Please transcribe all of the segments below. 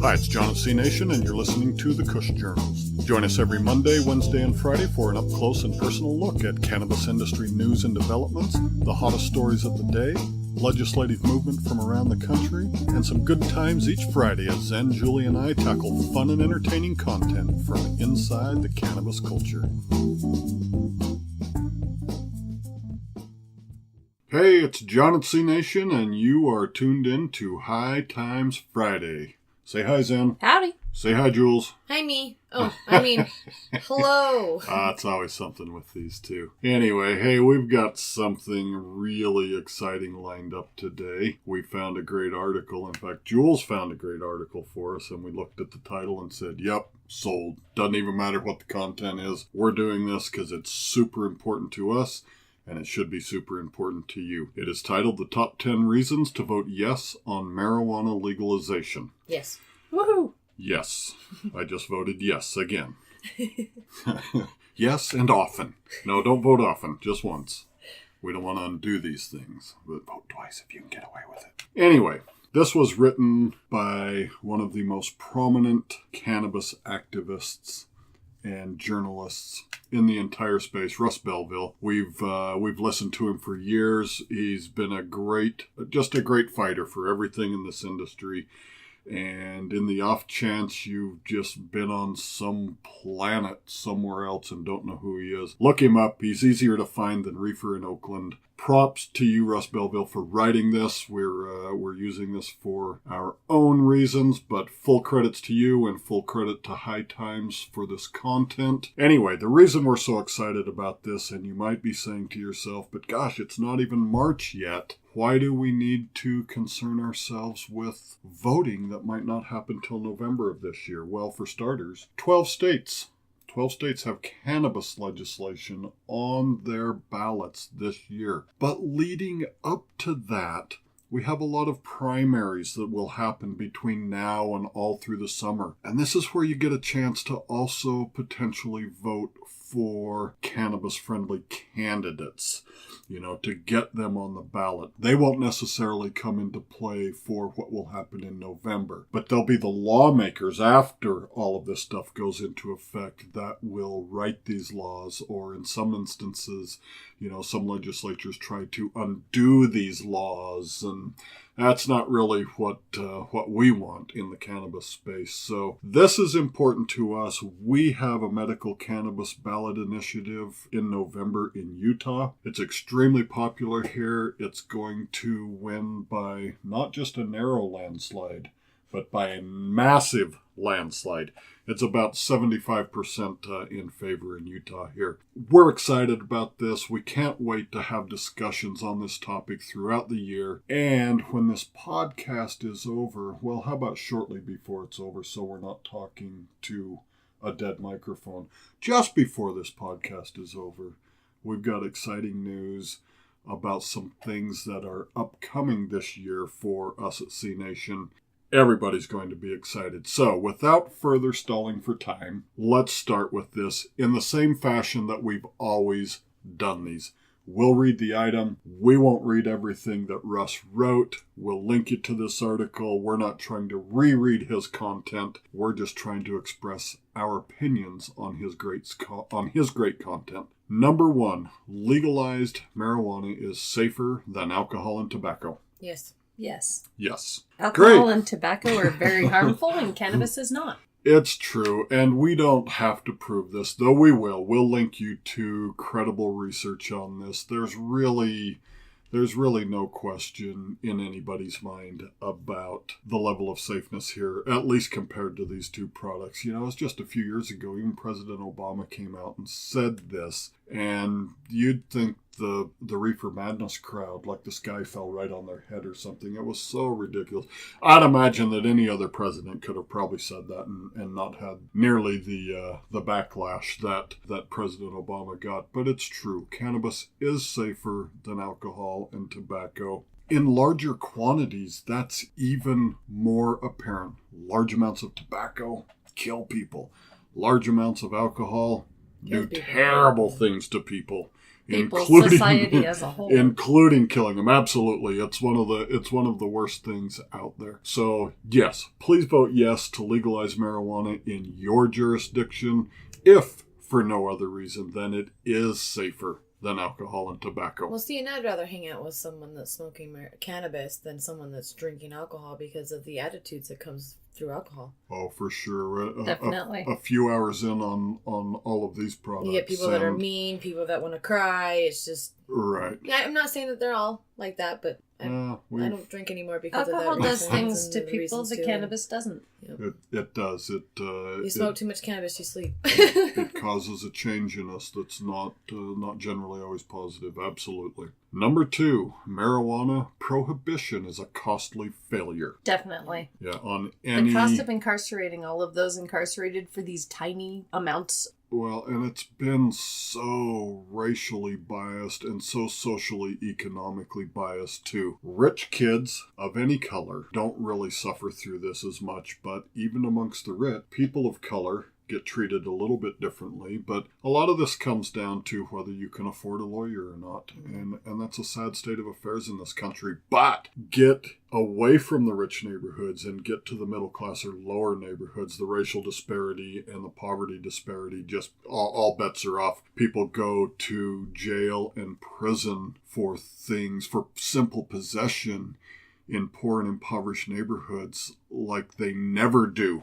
Hi, it's John of C Nation, and you're listening to the Kush Journals. Join us every Monday, Wednesday, and Friday for an up-close and personal look at cannabis industry news and developments, the hottest stories of the day, legislative movement from around the country, and some good times each Friday as Zen, Julie, and I tackle fun and entertaining content from inside the cannabis culture. Hey, it's John at C Nation, and you are tuned in to High Times Friday. Say hi, Zen. Howdy. Say hi, Jules. Hi, me. Hello. It's always something with these two. Anyway, hey, we've got something really exciting lined up today. We found a great article. In fact, Jules found a great article for us, and we looked at the title and said, yep, sold. Doesn't even matter what the content is. We're doing this because it's super important to us. And it should be super important to you. It is titled The Top 10 Reasons to Vote Yes on Marijuana Legalization. Yes. Woohoo! Yes. I just voted yes again. Yes, and often. No, don't vote often. Just once. We don't want to undo these things. But vote twice if you can get away with it. Anyway, this was written by one of the most prominent cannabis activists and journalists in the entire space, Russ Belville. We've listened to him for years. He's been just a great fighter for everything in this industry. And in the off chance you've just been on some planet somewhere else and don't know who he is, look him up. He's easier to find than Reefer in Oakland. Props to you, Russ Belville, for writing this. We're using this for our own reasons, but full credits to you and full credit to High Times for this content. Anyway, the reason we're so excited about this, and you might be saying to yourself, but gosh, it's not even March yet. Why do we need to concern ourselves with voting that might not happen till November of this year? Well, for starters, 12 states have cannabis legislation on their ballots this year. But leading up to that, we have a lot of primaries that will happen between now and all through the summer. And this is where you get a chance to also potentially vote for cannabis-friendly candidates, to get them on the ballot. They won't necessarily come into play for what will happen in November, but there'll be the lawmakers after all of this stuff goes into effect that will write these laws, or in some instances, some legislatures try to undo these laws, and that's not really what we want in the cannabis space. So this is important to us. We have a medical cannabis ballot initiative in November in Utah. It's extremely popular here. It's going to win by not just a narrow landslide, but by a massive landslide. It's about 75% in favor in Utah here. We're excited about this. We can't wait to have discussions on this topic throughout the year. And when this podcast is over, well, how about shortly before it's over, so we're not talking to a dead microphone. Just before this podcast is over, we've got exciting news about some things that are upcoming this year for us at C Nation. Everybody's going to be excited. So, without further stalling for time, let's start with this in the same fashion that we've always done these. We'll read the item. We won't read everything that Russ wrote. We'll link you to this article. We're not trying to reread his content. We're just trying to express our opinions on his great content. Number 1, legalized marijuana is safer than alcohol and tobacco. Yes. Yes. Alcohol and tobacco are very harmful, and cannabis is not. It's true, and we don't have to prove this, though we will. We'll link you to credible research on this. There's really no question in anybody's mind about the level of safeness here, at least compared to these two products. It's just a few years ago, even President Obama came out and said this, and you'd think the Reefer Madness crowd, like the sky fell right on their head or something. It was so ridiculous. I'd imagine that any other president could have probably said that and not had nearly the backlash that President Obama got. But it's true. Cannabis is safer than alcohol and tobacco. In larger quantities, that's even more apparent. Large amounts of tobacco kill people. Large amounts of alcohol do terrible things to people. People, including society as a whole. including killing them. Absolutely, it's one of the worst things out there. So yes, please vote yes to legalize marijuana in your jurisdiction, if for no other reason than it is safer than alcohol and tobacco. Well, see, and I'd rather hang out with someone that's smoking cannabis than someone that's drinking alcohol because of the attitudes that comes through alcohol. Oh, for sure. Definitely. A few hours in on all of these products. You get people that are mean, people that want to cry. It's just... Right. Yeah, I'm not saying that they're all like that, but I don't drink anymore because alcohol of that. does things to the people that cannabis doesn't. Yep. It does. You smoke too much cannabis, you sleep. It causes a change in us that's not generally always positive. Absolutely. Number 2, marijuana prohibition is a costly failure. Definitely. Yeah, on any... The cost of incarcerating all of those incarcerated for these tiny amounts. Well, and it's been so racially biased and so socially, economically biased too. Rich kids of any color don't really suffer through this as much, but even amongst the rich, people of color get treated a little bit differently, but a lot of this comes down to whether you can afford a lawyer or not, and that's a sad state of affairs in this country. But get away from the rich neighborhoods and get to the middle class or lower neighborhoods, the racial disparity and the poverty disparity, just all bets are off. People go to jail and prison for simple possession in poor and impoverished neighborhoods like they never do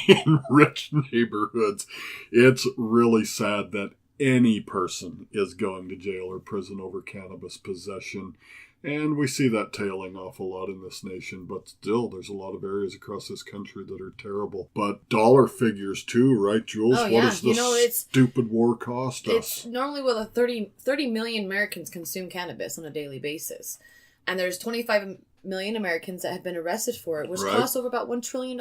in rich neighborhoods. It's really sad that any person is going to jail or prison over cannabis possession. And we see that tailing off a lot in this nation, but still there's a lot of areas across this country that are terrible. But dollar figures too, right, Jules? Oh, What yeah. does this stupid war cost us? It's normally 30 million Americans consume cannabis on a daily basis. And there's 25 million Americans that have been arrested for it, which costs over about $1 trillion.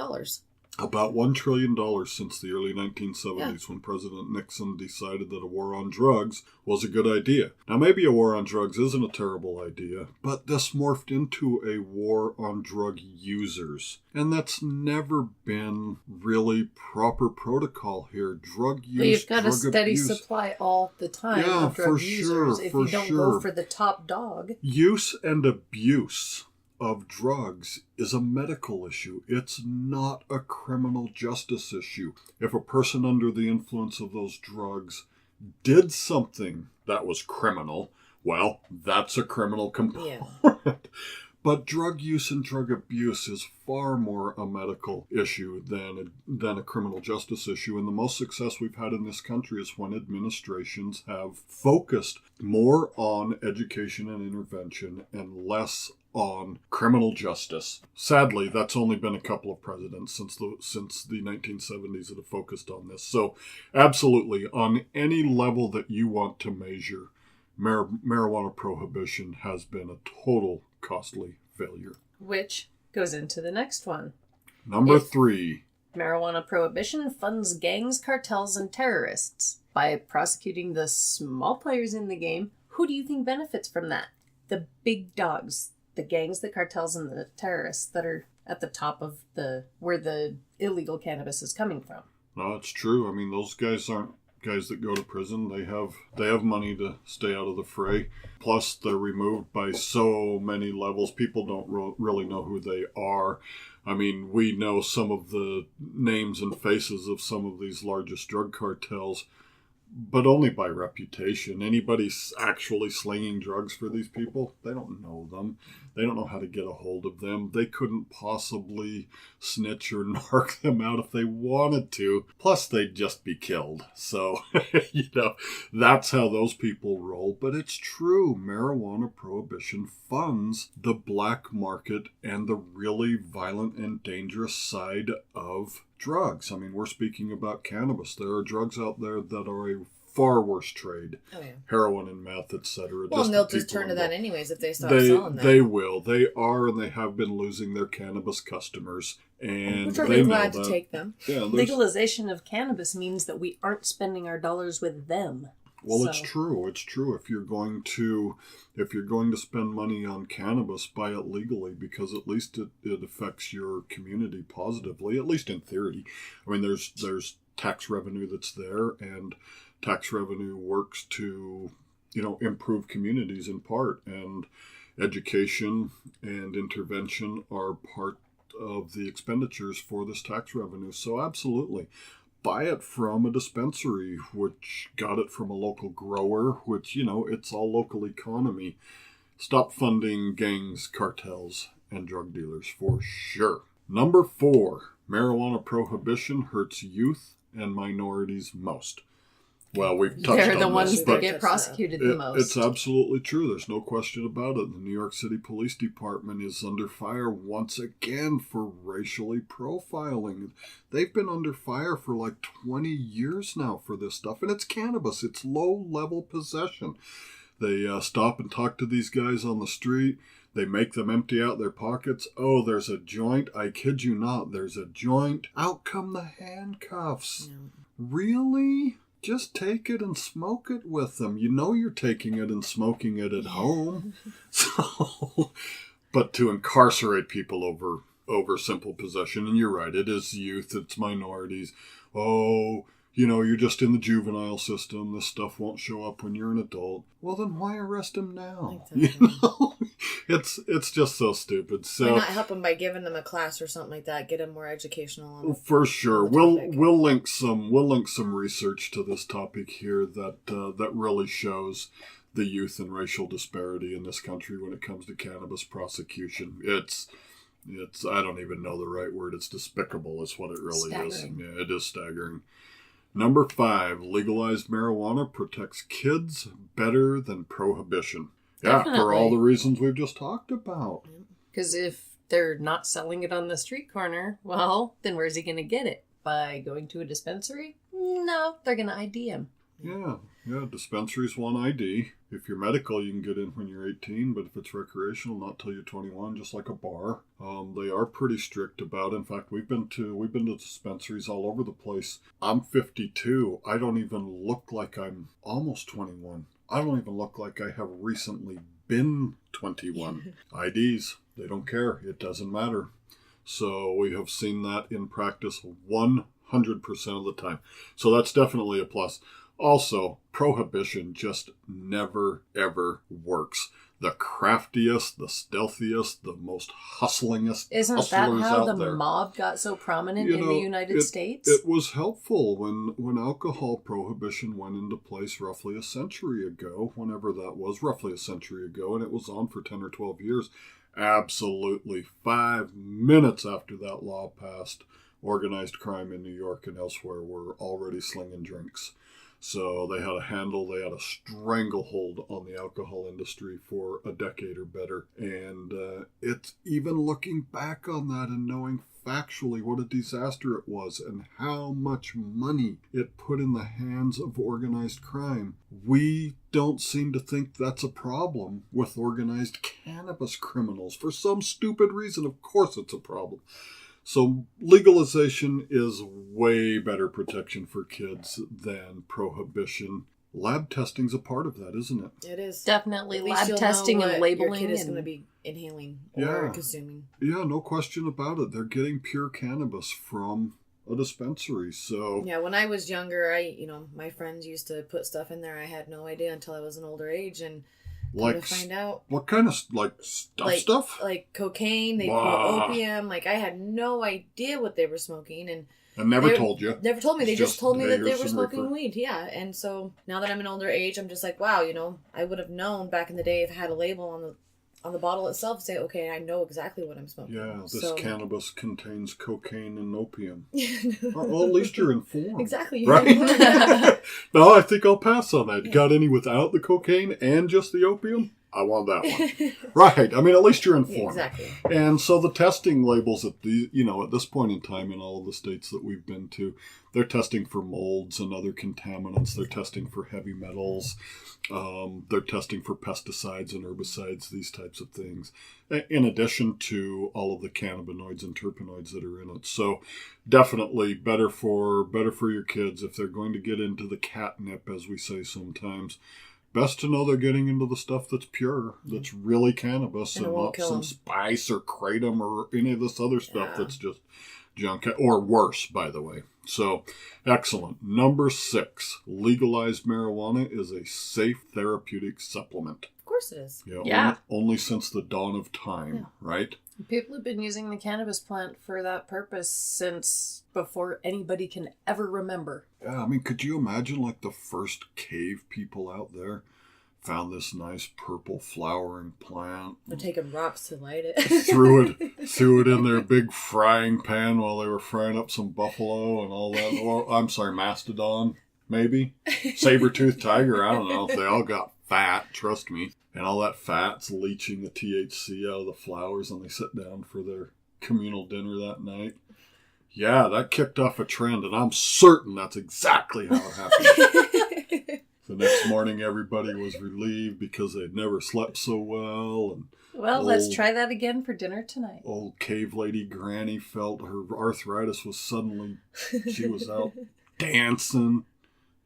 About $1 trillion since the early 1970s when President Nixon decided that a war on drugs was a good idea. Now, maybe a war on drugs isn't a terrible idea, but this morphed into a war on drug users. And that's never been really proper protocol here. Drug use, But you've got a drug steady abuse. supply all the time of drug users if you don't go for the top dog. Use and abuse of drugs is a medical issue. It's not a criminal justice issue. If a person under the influence of those drugs did something that was criminal, well, that's a criminal component. Yeah. But drug use and drug abuse is far more a medical issue than a criminal justice issue. And the most success we've had in this country is when administrations have focused more on education and intervention and less on criminal justice. Sadly, that's only been a couple of presidents since the 1970s that have focused on this. So absolutely, on any level that you want to measure, marijuana prohibition has been a total costly failure. Which goes into the next one. Number 3. Marijuana prohibition funds gangs, cartels, and terrorists. By prosecuting the small players in the game, who do you think benefits from that? The big dogs. The gangs, the cartels, and the terrorists that are at the top of where the illegal cannabis is coming from. No, it's true. I mean, those guys aren't guys that go to prison. They have money to stay out of the fray. Plus, they're removed by so many levels. People don't really know who they are. I mean, we know some of the names and faces of some of these largest drug cartels, but only by reputation. Anybody actually slinging drugs for these people, they don't know them. They don't know how to get a hold of them. They couldn't possibly snitch or narc them out if they wanted to. Plus, they'd just be killed. So, that's how those people roll. But it's true. Marijuana prohibition funds the black market and the really violent and dangerous side of drugs. I mean, we're speaking about cannabis. There are drugs out there that are a far worse trade. Oh, yeah. Heroin and meth, etc. Well, and they'll just turn to that anyways if they stop selling that. They will. They are, and they have been losing their cannabis customers. And which are glad to take them. Yeah, legalization of cannabis means that we aren't spending our dollars with them. Well, so. It's true. It's true. If you're going to spend money on cannabis, buy it legally, because at least it affects your community positively, at least in theory. I mean, there's tax revenue that's there, and tax revenue works to improve communities in part. And education and intervention are part of the expenditures for this tax revenue. So absolutely. Buy it from a dispensary, which got it from a local grower, which, it's all local economy. Stop funding gangs, cartels, and drug dealers for sure. Number 4, marijuana prohibition hurts youth and minorities most. Well, we've touched on this. They're the ones that but get prosecuted the most. It's absolutely true. There's no question about it. The New York City Police Department is under fire once again for racially profiling. They've been under fire for like 20 years now for this stuff. And it's cannabis. It's low-level possession. They stop and talk to these guys on the street. They make them empty out their pockets. Oh, there's a joint. I kid you not. There's a joint. Out come the handcuffs. Yeah. Really? Just take it and smoke it with them. You know you're taking it and smoking it at home. So, but to incarcerate people over simple possession, and you're right, it is youth, it's minorities. Oh, you're just in the juvenile system. This stuff won't show up when you're an adult. Well, then why arrest him now? Exactly. It's just so stupid. So why not help them by giving them a class or something like that? Get them more educational on for sure. We'll link some research to this topic here that really shows the youth and racial disparity in this country when it comes to cannabis prosecution. It's I don't even know the right word. It's despicable. Is what it really is. Yeah, it is staggering. Number 5, legalized marijuana protects kids better than prohibition. Yeah, definitely. For all the reasons we've just talked about. Because if they're not selling it on the street corner, well, then where's he going to get it? By going to a dispensary? No, they're going to ID him. Yeah, dispensaries want ID. If you're medical, you can get in when you're 18, but if it's recreational, not till you're 21, just like a bar. They are pretty strict about it. In fact, we've been to dispensaries all over the place. I'm 52. I don't even look like I'm almost 21. I don't even look like I have recently been 21. IDs, they don't care. It doesn't matter. So we have seen that in practice 100% of the time. So that's definitely a plus. Also, prohibition just never, ever works. The craftiest, the stealthiest, the most hustlingest Isn't that how the mob got so prominent in the United States? It was helpful when alcohol prohibition went into place roughly a century ago, whenever that was, roughly a century ago, and it was on for 10 or 12 years. Absolutely 5 minutes after that law passed, organized crime in New York and elsewhere were already slinging drinks. So they had a stranglehold on the alcohol industry for a decade or better. And it's even looking back on that and knowing factually what a disaster it was and how much money it put in the hands of organized crime. We don't seem to think that's a problem with organized cannabis criminals. For some stupid reason, of course it's a problem. So legalization is way better protection for kids than prohibition. Lab testing's a part of that, isn't it? It is. Definitely lab testing and labeling. Your kid is going to be inhaling or consuming. Yeah, no question about it. They're getting pure cannabis from a dispensary. So yeah, when I was younger, my friends used to put stuff in there. I had no idea until I was an older age, and to find out what kind of stuff like cocaine. They put opium. I had no idea what they were smoking, and never told you. Never told me. They just told me that they were smoking weed. Yeah, and so now that I'm an older age, I'm just like, wow, I would have known back in the day if I had a label on the bottle itself, say, okay, I know exactly what I'm smoking. Yeah, this cannabis contains cocaine and opium. Well, at least you're informed. Exactly. Right? No, I think I'll pass on that. You got any without the cocaine and just the opium? I want that one. Right. I mean, at least you're informed. Exactly. And so the testing labels at this point in time in all of the states that we've been to, they're testing for molds and other contaminants. They're testing for heavy metals. They're testing for pesticides and herbicides, these types of things, in addition to all of the cannabinoids and terpenoids that are in it. So definitely better for your kids if they're going to get into the catnip, as we say sometimes. Best to know they're getting into the stuff that's pure, that's really cannabis, and not some spice or kratom or any of this other stuff that's junk, or worse, by the way. So, excellent. Number 6, legalized marijuana is a safe therapeutic supplement. Of course it is. Yeah. Only since the dawn of time, right? People have been using the cannabis plant for that purpose since before anybody can ever remember. Yeah, I mean, could you imagine like the first cave people out there found this nice purple flowering plant? They're taking rocks to light it. threw it in their big frying pan while they were frying up some buffalo and all that. Or, I'm sorry, mastodon, maybe? Saber-toothed tiger, I don't know. They all got fat, trust me. And all that fat's leaching the THC out of the flowers, and they sit down for their communal dinner that night. Yeah, that kicked off a trend, and I'm certain that's exactly how it happened. The next morning, everybody was relieved because they'd never slept so well. And let's try that again for dinner tonight. Old cave lady Granny felt her arthritis was suddenly, she was out dancing.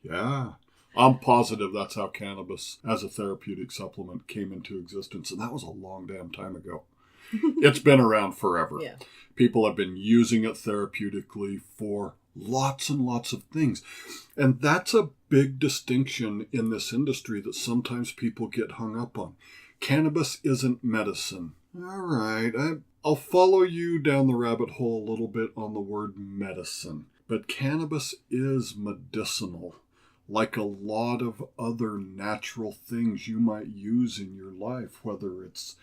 Yeah. I'm positive that's how cannabis as a therapeutic supplement came into existence, and that was a long damn time ago. It's been around forever. Yeah. People have been using it therapeutically for lots and lots of things. And that's a big distinction in this industry that sometimes people get hung up on. Cannabis isn't medicine. All right, I'll follow you down the rabbit hole a little bit on the word medicine. But cannabis is medicinal. Like a lot of other natural things you might use in your life, whether it's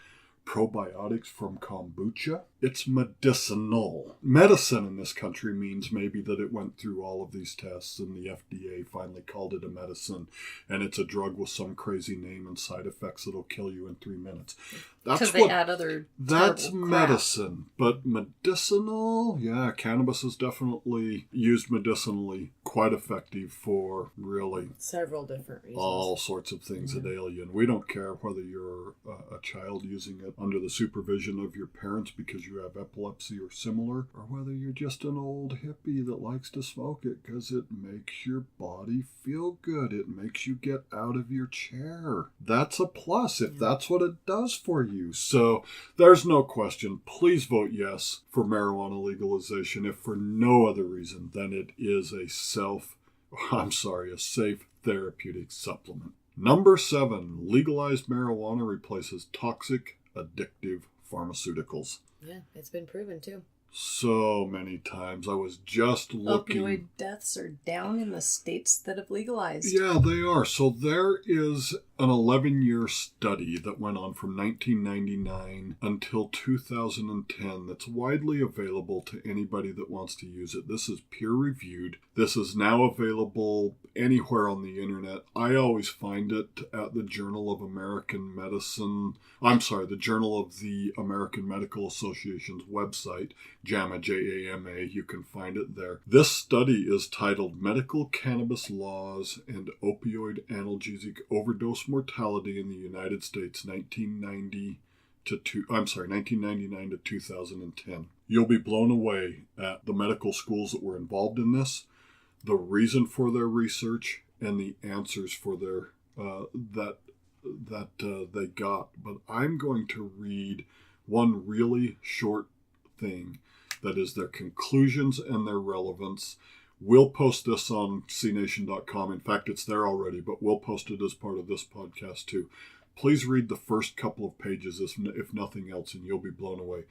probiotics from kombucha, it's medicinal. Medicine in this country means maybe that it went through all of these tests and the FDA finally called it a medicine, and it's a drug with some crazy name and side effects that'll kill you in 3 minutes. Because they add other That's medicine. But medicinal, yeah, cannabis is definitely used medicinally, quite effective for really several different reasons. All sorts of things that ail you. And we don't care whether you're a child using it under the supervision of your parents because you have epilepsy or similar, or whether you're just an old hippie that likes to smoke it because it makes your body feel good. It makes you get out of your chair. That's a plus if that's what it does for you. So there's no question. Please vote yes for marijuana legalization, if for no other reason than it is a safe therapeutic supplement. Number 7, legalized marijuana replaces toxic, addictive pharmaceuticals. Yeah, it's been proven too. So many times. I was just looking. Opioid deaths are down in the states that have legalized. Yeah, they are. So there is an 11-year study that went on from 1999 until 2010 that's widely available to anybody that wants to use it. This is peer-reviewed. This is now available anywhere on the internet. I always find it at the Journal of American Medicine. The Journal of the American Medical Association's website, JAMA, J-A-M-A. You can find it there. This study is titled Medical Cannabis Laws and Opioid Analgesic Overdose Mortality in the United States, 1999 to 2010. You'll be blown away at the medical schools that were involved in this, the reason for their research, and the answers for their they got. But I'm going to read one really short thing that is their conclusions and their relevance. We'll post this on cnation.com. In fact, it's there already, but we'll post it as part of this podcast too. Please read the first couple of pages, if nothing else, and you'll be blown away.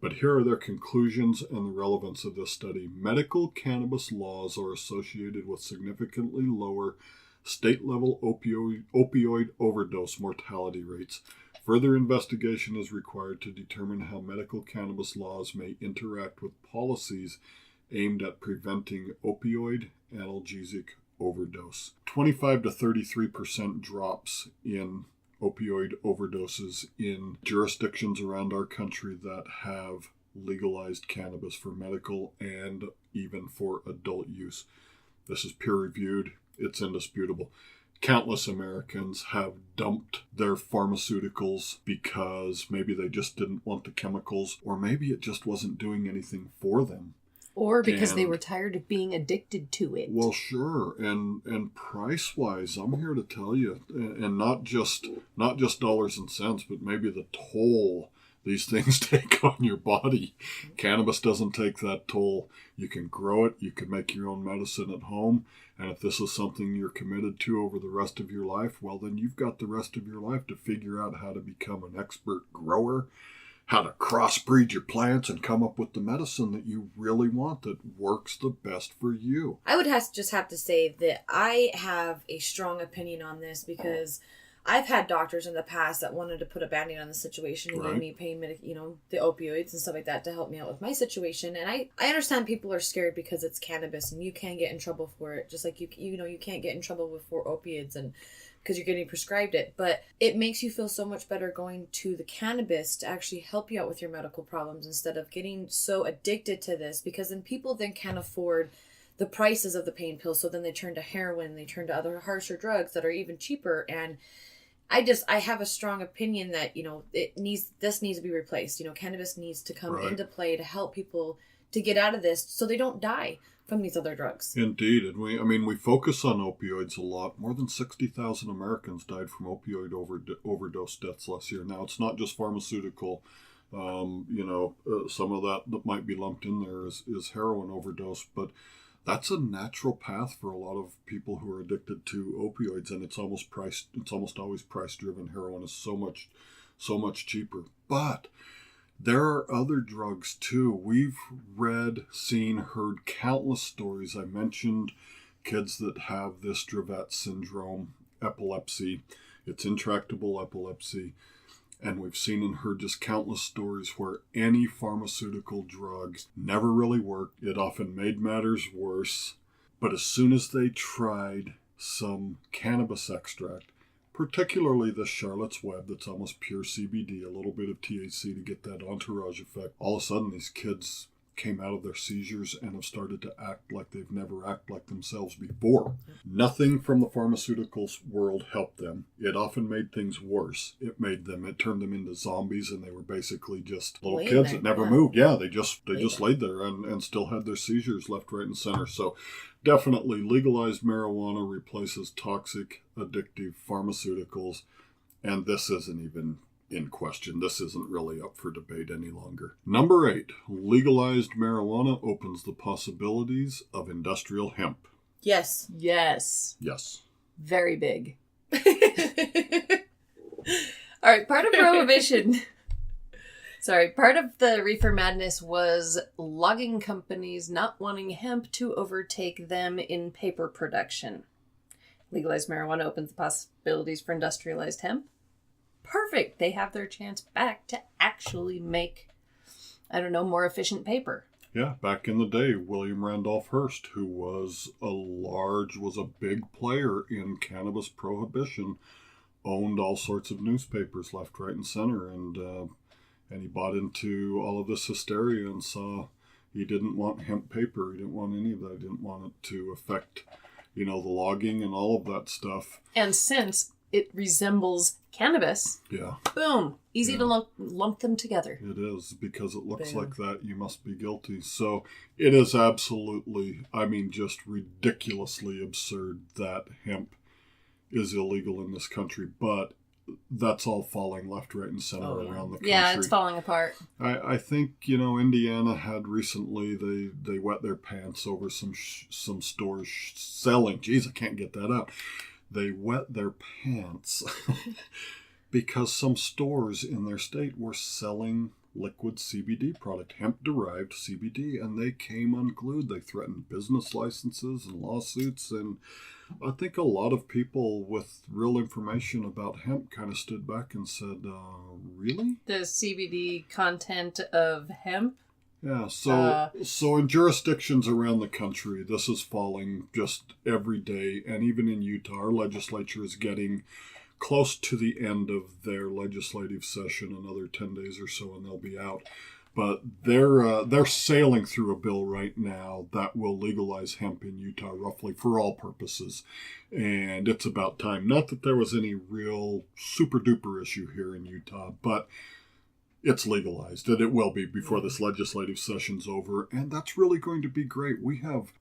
But here are their conclusions and the relevance of this study. Medical cannabis laws are associated with significantly lower state-level opioid overdose mortality rates. Further investigation is required to determine how medical cannabis laws may interact with policies aimed at preventing opioid analgesic overdose. 25 to 33% drops in opioid overdoses in jurisdictions around our country that have legalized cannabis for medical and even for adult use. This is peer-reviewed. It's indisputable. Countless Americans have dumped their pharmaceuticals because maybe they just didn't want the chemicals, or maybe it just wasn't doing anything for them. Or because they were tired of being addicted to it. Well, sure. And price-wise, I'm here to tell you, and not just dollars and cents, but maybe the toll these things take on your body. Cannabis doesn't take that toll. You can grow it. You can make your own medicine at home. And if this is something you're committed to over the rest of your life, well, then you've got the rest of your life to figure out how to become an expert grower, how to crossbreed your plants and come up with the medicine that you really want that works the best for you. I would just have to say that I have a strong opinion on this because I've had doctors in the past that wanted to put a Band-Aid on the situation and give me pain, the opioids and stuff like that to help me out with my situation. And I understand people are scared because it's cannabis and you can get in trouble for it. Just like you can't get in trouble for opiates and because you're getting prescribed it. But it makes you feel so much better going to the cannabis to actually help you out with your medical problems instead of getting so addicted to this, because then people then can't afford the prices of the pain pills. So then they turn to heroin, they turn to other harsher drugs that are even cheaper. And I have a strong opinion that, this needs to be replaced. Cannabis needs to come into play to help people to get out of this so they don't die from these other drugs. Indeed. And we focus on opioids a lot. More than 60,000 Americans died from opioid overdose deaths last year. Now, it's not just pharmaceutical. Some of that might be lumped in there is heroin overdose, but that's a natural path for a lot of people who are addicted to opioids, and it's almost always price driven. Heroin is so much cheaper. But there are other drugs too. We've read, seen, heard countless stories. I mentioned kids that have this Dravet syndrome, epilepsy. It's intractable epilepsy. And we've seen and heard just countless stories where any pharmaceutical drug never really worked. It often made matters worse. But as soon as they tried some cannabis extract, particularly the Charlotte's Web that's almost pure CBD, a little bit of THC to get that entourage effect, all of a sudden these kids came out of their seizures and have started to act like they've never acted like themselves before. Nothing from the pharmaceuticals world helped them. It often made things worse. It turned them into zombies, and they were basically just little kids that never moved. Yeah, they just laid there and still had their seizures left, right, and center. So definitely legalized marijuana replaces toxic, addictive pharmaceuticals, and this isn't even in question. This isn't really up for debate any longer. Number 8, legalized marijuana opens the possibilities of industrial hemp. Yes. Yes. Yes. Very big. All right, part of prohibition. Part of the reefer madness was logging companies not wanting hemp to overtake them in paper production. Legalized marijuana opens the possibilities for industrialized hemp. Perfect. They have their chance back to actually make, more efficient paper. Yeah, back in the day, William Randolph Hearst, who was a big player in cannabis prohibition, owned all sorts of newspapers left, right, and center, and he bought into all of this hysteria and saw he didn't want hemp paper. He didn't want any of that. He didn't want it to affect, the logging and all of that stuff. And since it resembles cannabis. Yeah. Boom. Easy to lump them together. It is, because it looks like that, you must be guilty. So it is absolutely, just ridiculously absurd that hemp is illegal in this country. But that's all falling left, right, and center around the country. Yeah, it's falling apart. I think, Indiana had recently, they wet their pants over some stores selling. Geez, I can't get that out. They wet their pants because some stores in their state were selling liquid CBD product, hemp-derived CBD, and they came unglued. They threatened business licenses and lawsuits, and I think a lot of people with real information about hemp kind of stood back and said, really? The CBD content of hemp? Yeah, so in jurisdictions around the country, this is falling just every day. And even in Utah, our legislature is getting close to the end of their legislative session, another 10 days or so, and they'll be out. But they're sailing through a bill right now that will legalize hemp in Utah, roughly for all purposes. And it's about time. Not that there was any real super duper issue here in Utah, but it's legalized, and it will be before this legislative session's over, and that's really going to be great. We have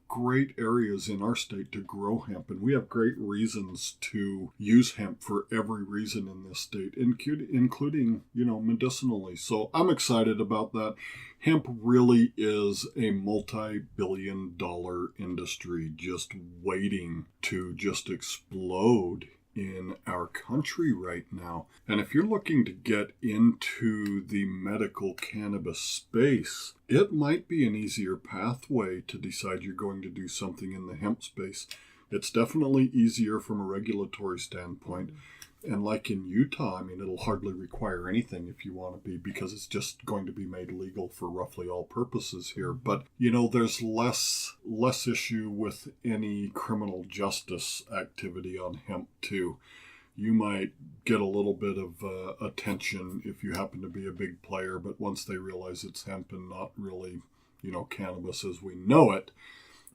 great areas in our state to grow hemp, and we have great reasons to use hemp for every reason in this state, including, medicinally. So I'm excited about that. Hemp really is a multi-billion-dollar industry just waiting to just explode in our country right now. And if you're looking to get into the medical cannabis space, it might be an easier pathway to decide you're going to do something in the hemp space. It's definitely easier from a regulatory standpoint. And like in Utah, it'll hardly require anything if you want to be, because it's just going to be made legal for roughly all purposes here. But, there's less issue with any criminal justice activity on hemp too. You might get a little bit of attention if you happen to be a big player, but once they realize it's hemp and not really, cannabis as we know it,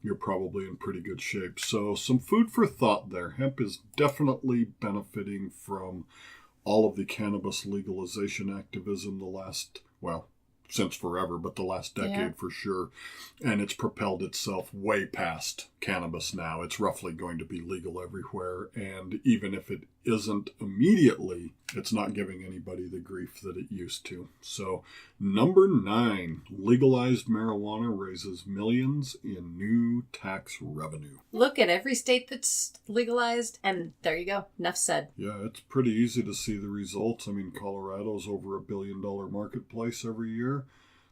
you're probably in pretty good shape. So some food for thought there. Hemp is definitely benefiting from all of the cannabis legalization activism since forever, but the last decade for sure. And it's propelled itself way past cannabis now. It's roughly going to be legal everywhere. And even if it isn't immediately, it's not giving anybody the grief that it used to. So, number 9, legalized marijuana raises millions in new tax revenue. Look at every state that's legalized, and there you go. Enough said. Yeah, it's pretty easy to see the results. Colorado's over $1 billion marketplace every year.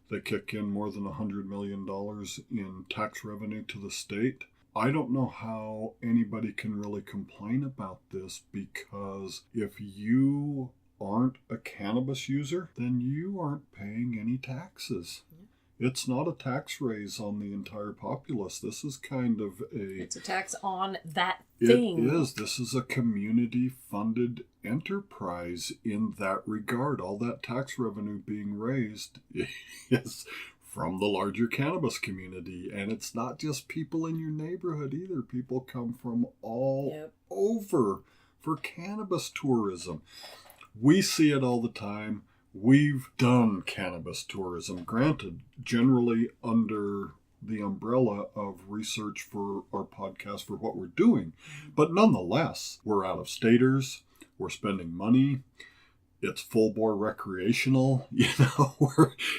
They kick in more than $100 million in tax revenue to the state. I don't know how anybody can really complain about this, because if you aren't a cannabis user, then you aren't paying any taxes. It's not a tax raise on the entire populace. This is kind of It's a tax on that thing. It is. This is a community-funded enterprise in that regard. All that tax revenue being raised is from the larger cannabis community. And it's not just people in your neighborhood either. People come from all over for cannabis tourism. We see it all the time. We've done cannabis tourism, granted, generally under the umbrella of research for our podcast for what we're doing. But nonetheless, we're out-of-staters, we're spending money, it's full-bore recreational.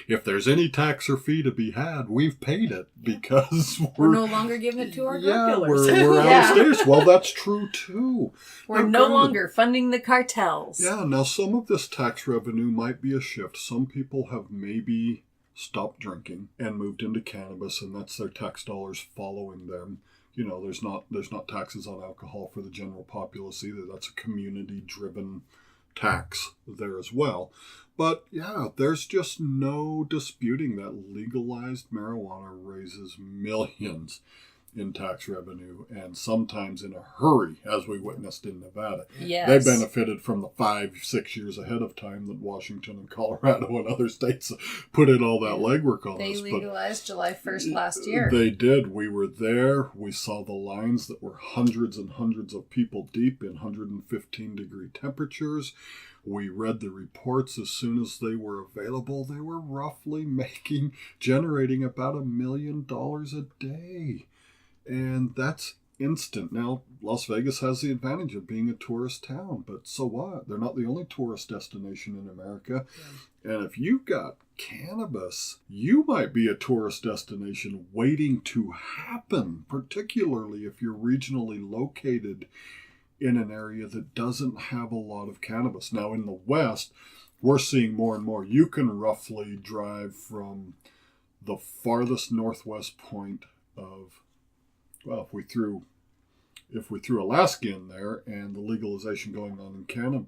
If there's any tax or fee to be had, we've paid it, because we're no longer giving it to our drug dealers. We're out-of-staters. Well, that's true too. We're no longer funding the cartels. Yeah, now some of this tax revenue might be a shift. Some people have maybe stopped drinking and moved into cannabis, and that's their tax dollars following them. There's not taxes on alcohol for the general populace either. That's a community-driven tax there as well. But yeah, there's just no disputing that legalized marijuana raises millions in tax revenue, and sometimes in a hurry, as we witnessed in Nevada. Yes. They benefited from the 5-6 years ahead of time that Washington and Colorado and other states put in all that legwork on us. They legalized July 1st last year. They did. We were there. We saw the lines that were hundreds and hundreds of people deep in 115-degree temperatures. We read the reports as soon as they were available. They were roughly generating about $1 million a day. And that's instant. Now, Las Vegas has the advantage of being a tourist town, but so what? They're not the only tourist destination in America. Yeah. And if you've got cannabis, you might be a tourist destination waiting to happen, particularly if you're regionally located in an area that doesn't have a lot of cannabis. Now, in the West, we're seeing more and more. You can roughly drive from the farthest northwest point of, well, if we threw Alaska in there and the legalization going on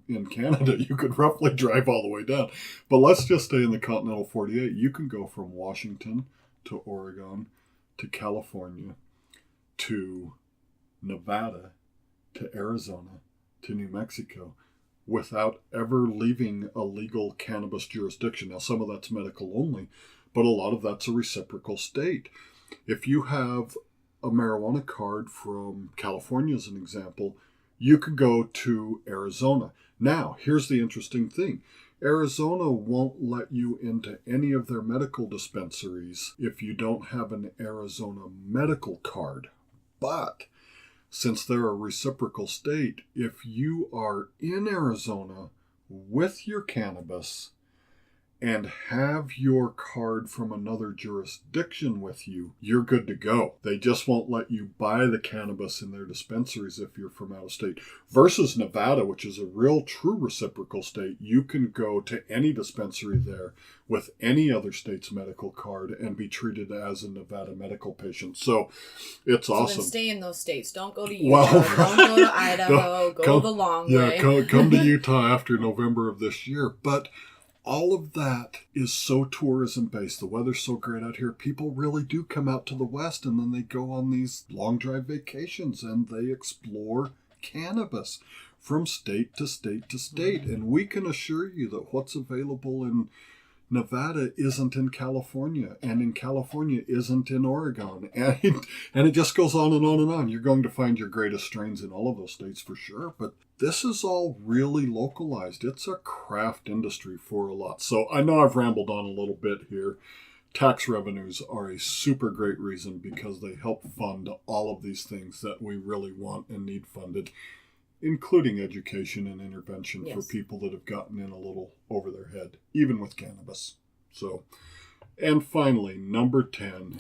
in Canada, you could roughly drive all the way down. But let's just stay in the continental 48. You can go from Washington to Oregon to California to Nevada to Arizona to New Mexico without ever leaving a legal cannabis jurisdiction. Now, some of that's medical only, but a lot of that's a reciprocal state. If you have a marijuana card from California, as an example, you could go to Arizona. Now, here's the interesting thing. Arizona won't let you into any of their medical dispensaries if you don't have an Arizona medical card. But since they're a reciprocal state, if you are in Arizona with your cannabis and have your card from another jurisdiction with you, you're good to go. They just won't let you buy the cannabis in their dispensaries if you're from out of state. Versus Nevada, which is a real true reciprocal state, you can go to any dispensary there with any other state's medical card and be treated as a Nevada medical patient. So it's awesome. Then stay in those states. Don't go to Utah. Don't go to Idaho. Go the long way. Come to Utah after November of this year. But all of that is so tourism based. The weather's so great out here. People really do come out to the West, and then they go on these long drive vacations and they explore cannabis from state to state to state. And we can assure you that what's available in Nevada isn't in California, and in California isn't in Oregon, and it just goes on and on and on. You're going to find your greatest strains in all of those states for sure, but this is all really localized. It's a craft industry for a lot. So I know I've rambled on a little bit here. Tax revenues are a super great reason because they help fund all of these things that we really want and need funded, including education and intervention for people that have gotten in a little over their head, even with cannabis. So, and finally, number 10,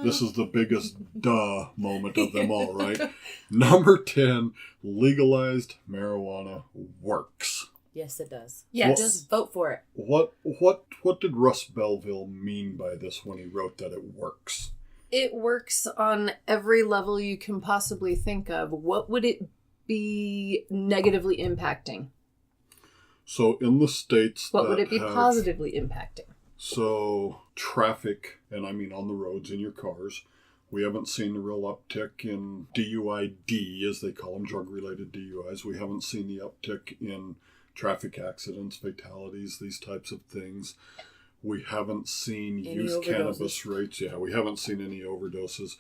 this is the biggest duh moment of them all, right? Number 10, legalized marijuana works. Yes, it does. Yes. Just vote for it. What did Russ Belville mean by this when he wrote that it works? It works on every level you can possibly think of. What would it be negatively impacting? So in the states what would it be positively impacting? So traffic, and I mean on the roads in your cars, we haven't seen a real uptick in DUID, as they call them, drug-related DUIs. We haven't seen the uptick in traffic accidents, fatalities, these types of things. We haven't seen youth cannabis rates. Yeah, we haven't seen any overdoses.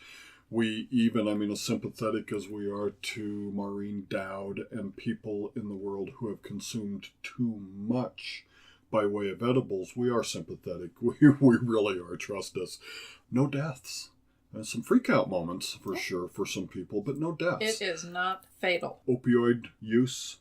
We even, as sympathetic as we are to Maureen Dowd and people in the world who have consumed too much by way of edibles, we are sympathetic. We really are, trust us. No deaths. And some freak-out moments, for sure, for some people, but no deaths. It is not fatal. Opioid use.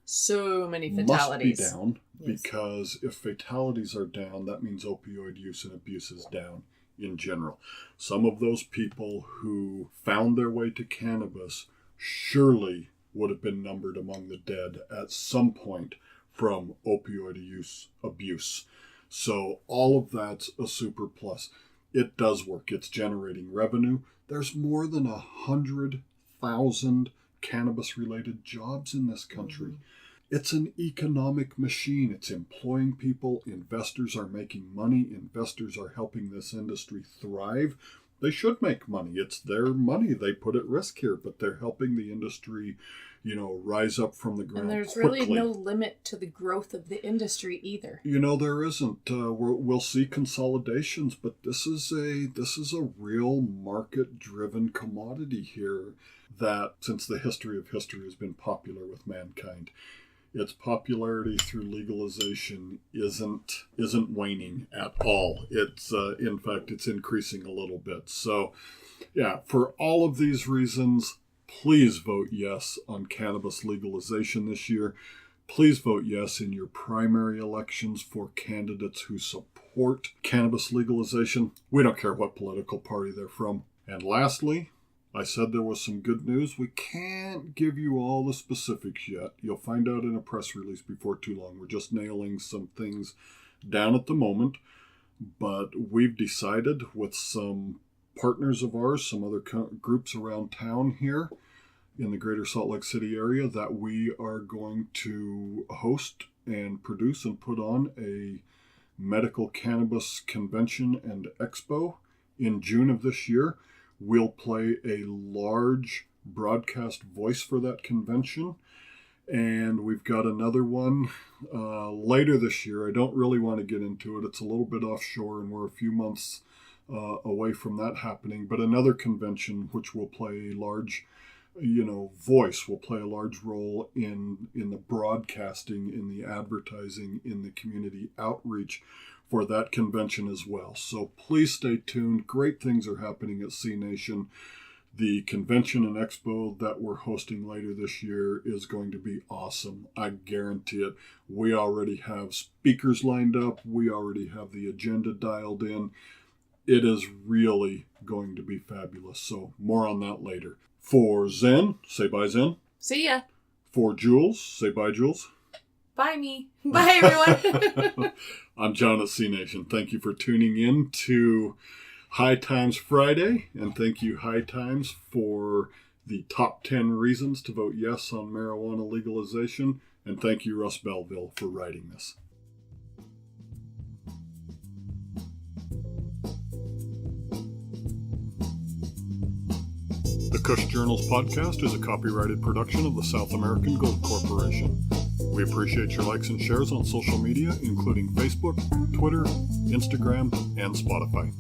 So many fatalities. Must be down, because if fatalities are down, that means opioid use and abuse is down in general. Some of those people who found their way to cannabis surely would have been numbered among the dead at some point from opioid use abuse. So all of that's a super plus. It does work. It's generating revenue. There's more than 100,000 cannabis-related jobs in this country. Mm-hmm. It's an economic machine. It's employing people. Investors are making money. Investors are helping this industry thrive. They should make money. It's their money they put at risk here, but they're helping the industry, rise up from the ground. And there's quickly. Really no limit to the growth of the industry either. There isn't. We'll see consolidations, but this is a real market-driven commodity here that, since the history of history, has been popular with mankind. Its popularity through legalization isn't waning at all. It's in fact, it's increasing a little bit. So, yeah, for all of these reasons, please vote yes on cannabis legalization this year. Please vote yes in your primary elections for candidates who support cannabis legalization. We don't care what political party they're from. And lastly, I said there was some good news. We can't give you all the specifics yet. You'll find out in a press release before too long. We're just nailing some things down at the moment. But we've decided with some partners of ours, some other groups around town here in the greater Salt Lake City area, that we are going to host and produce and put on a medical cannabis convention and expo in June of this year. We'll play a large broadcast voice for that convention. And we've got another one later this year. I don't really want to get into it. It's a little bit offshore, and we're a few months away from that happening. But another convention, which will play a large voice will play a large role in the broadcasting, in the advertising, in the community outreach for that convention as well. So please stay tuned. Great things are happening at C Nation. The convention and expo that we're hosting later this year is going to be awesome. I guarantee it. We already have speakers lined up. We already have the agenda dialed in. It is really going to be fabulous. So more on that later. For Zen, say bye, Zen. See ya. For Jules, say bye, Jules. Bye, me. Bye, everyone. I'm John at C Nation. Thank you for tuning in to High Times Friday, and thank you, High Times, for the top 10 reasons to vote yes on marijuana legalization, and thank you, Russ Belville, for writing this. The Kush Journals podcast is a copyrighted production of the South American Gold Corporation. We appreciate your likes and shares on social media, including Facebook, Twitter, Instagram, and Spotify.